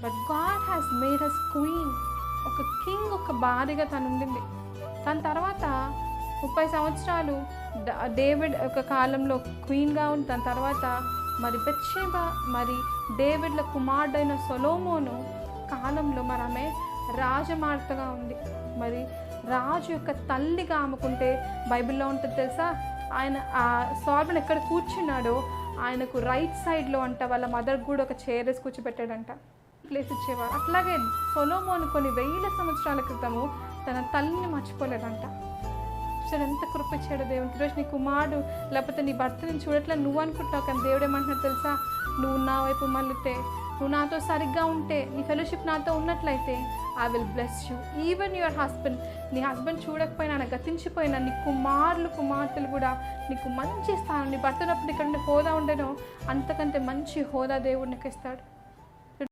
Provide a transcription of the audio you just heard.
But God has made us queen. ఒక king ఒక భార్యగా తను ఉండింది. దాని తర్వాత 30 సంవత్సరాలు డేవిడ్ ఒక కాలంలో క్వీన్గా ఉంది. దాని తర్వాత మరి బెత్షెబా మరి డేవిడ్ల కుమారుడైన సొలొమోను కాలంలో మరి ఆమె రాజమార్తగా ఉంది. మరి రాజు యొక్క తల్లిగా ఆమెకుంటే బైబిల్లో ఉంటుంది తెలుసా, ఆయన ఆ సొలొమోన్ ఎక్కడ కూర్చున్నాడో ఆయనకు రైట్ సైడ్లో అంట వాళ్ళ మదర్కి కూడా ఒక చైర్ వేసి కూర్చోబెట్టాడంట, ప్లేస్ ఇచ్చేవారు. అట్లాగే సొలొమోను కొన్ని 1000 సంవత్సరాల క్రితము తన తల్లిని మర్చిపోలేదంట. సరే ఎంత కృపించాడు దేవునికి. ఈరోజు నీ కుమారుడు లేకపోతే నీ భర్తని చూడట్లే నువ్వు అనుకుంటావు, కానీ దేవుడు ఏమంటున్నాడు తెలుసా, నువ్వు నా వైపు మళ్ళితే, నువ్వు నాతో సరిగ్గా ఉంటే, నీ ఫెలోషిప్ నాతో ఉన్నట్లయితే I will bless you. Even your husband, నీ హస్బెండ్ చూడకపోయినా ఆయన గతించిపోయినా నీ కుమార్తెలు కూడా నీకు మంచి స్థానం, నీ భర్త ఉన్నప్పుడు ఇక్కడ హోదా ఉండేనో అంతకంటే మంచి హోదా దేవుడు నీకు ఇస్తాడు.